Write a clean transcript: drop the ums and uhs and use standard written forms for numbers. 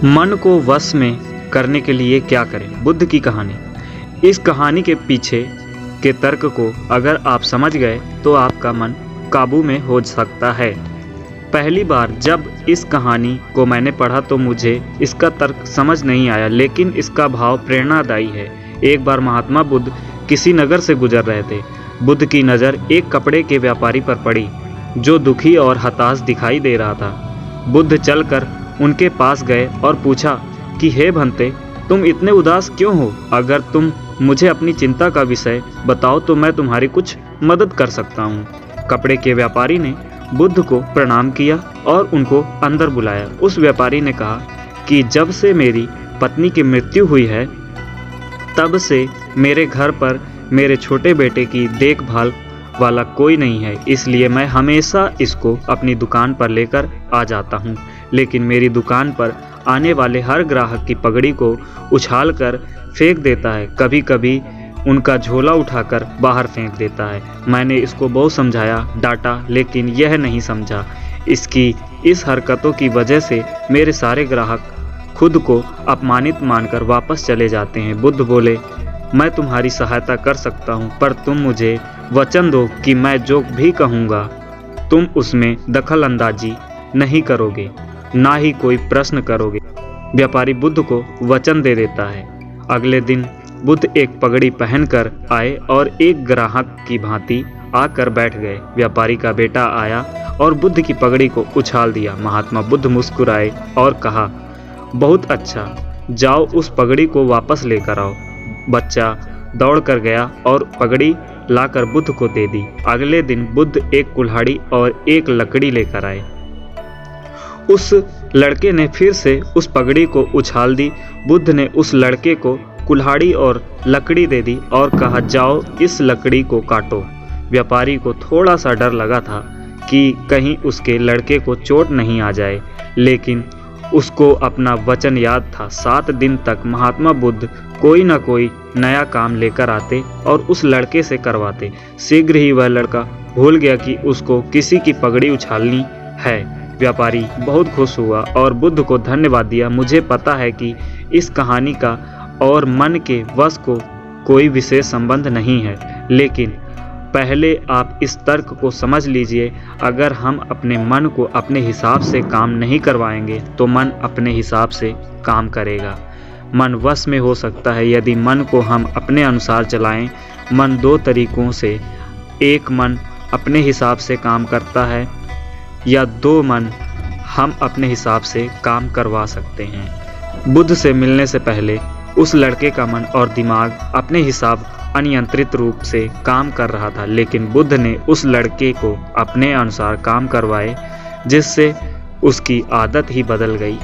मन को वश में करने के लिए क्या करें? बुद्ध की कहानी। इस कहानी के पीछे के तर्क को अगर आप समझ गए तो आपका मन काबू में हो सकता है। पहली बार जब इस कहानी को मैंने पढ़ा तो मुझे इसका तर्क समझ नहीं आया, लेकिन इसका भाव प्रेरणादायी है। एक बार महात्मा बुद्ध किसी नगर से गुजर रहे थे। बुद्ध की नज़र एक कपड़े के व्यापारी पर पड़ी जो दुखी और हताश दिखाई दे रहा था। बुद्ध चलकर उनके पास गए और पूछा कि हे भंते, तुम इतने उदास क्यों हो? अगर तुम मुझे अपनी चिंता का विषय बताओ तो मैं तुम्हारी कुछ मदद कर सकता हूँ। कपड़े के व्यापारी ने बुद्ध को प्रणाम किया और उनको अंदर बुलाया। उस व्यापारी ने कहा कि जब से मेरी पत्नी की मृत्यु हुई है तब से मेरे घर पर मेरे छोटे बेटे की देखभाल वाला कोई नहीं है, इसलिए मैं हमेशा इसको अपनी दुकान पर लेकर आ जाता हूँ। लेकिन मेरी दुकान पर आने वाले हर ग्राहक की पगड़ी को उछालकर फेंक देता है, कभी कभी उनका झोला उठाकर बाहर फेंक देता है। मैंने इसको बहुत समझाया, डांटा, लेकिन यह नहीं समझा। इसकी इस हरकतों की वजह से मेरे सारे ग्राहक खुद को अपमानित मानकर वापस चले जाते हैं। बुद्ध बोले, मैं तुम्हारी सहायता कर सकता हूँ, पर तुम मुझे वचन दो कि मैं जो भी कहूँगा तुम उसमें दखल अंदाजी नहीं करोगे, ना ही कोई प्रश्न करोगे। व्यापारी बुद्ध को वचन दे देता है। अगले दिन बुद्ध एक पगड़ी पहनकर आए और एक ग्राहक की भांति आकर बैठ गए। व्यापारी का बेटा आया और बुद्ध की पगड़ी को उछाल दिया। महात्मा बुद्ध मुस्कुराए और कहा, बहुत अच्छा, जाओ उस पगड़ी को वापस लेकर आओ। बच्चा दौड़ कर गया और पगड़ी लाकर बुद्ध को दे दी। अगले दिन बुद्ध एक कुल्हाड़ी और एक लकड़ी लेकर आए। उस लड़के ने फिर से उस पगड़ी को उछाल दी। बुद्ध ने उस लड़के को कुल्हाड़ी और लकड़ी दे दी और कहा, जाओ इस लकड़ी को काटो। व्यापारी को थोड़ा सा डर लगा था कि कहीं उसके लड़के को चोट नहीं आ जाए, लेकिन उसको अपना वचन याद था। 7 दिन तक महात्मा बुद्ध कोई न कोई नया काम लेकर आते और उस लड़के से करवाते। शीघ्र ही वह लड़का भूल गया कि उसको किसी की पगड़ी उछालनी है। व्यापारी बहुत खुश हुआ और बुद्ध को धन्यवाद दिया। मुझे पता है कि इस कहानी का और मन के वश को कोई विशेष संबंध नहीं है, लेकिन पहले आप इस तर्क को समझ लीजिए। अगर हम अपने मन को अपने हिसाब से काम नहीं करवाएंगे तो मन अपने हिसाब से काम करेगा। मन वश में हो सकता है यदि मन को हम अपने अनुसार चलाएं। मन 2 तरीकों से, एक मन अपने हिसाब से काम करता है या 2 मन हम अपने हिसाब से काम करवा सकते हैं। बुद्ध से मिलने से पहले उस लड़के का मन और दिमाग अपने हिसाब अनियंत्रित रूप से काम कर रहा था, लेकिन बुद्ध ने उस लड़के को अपने अनुसार काम करवाए, जिससे उसकी आदत ही बदल गई।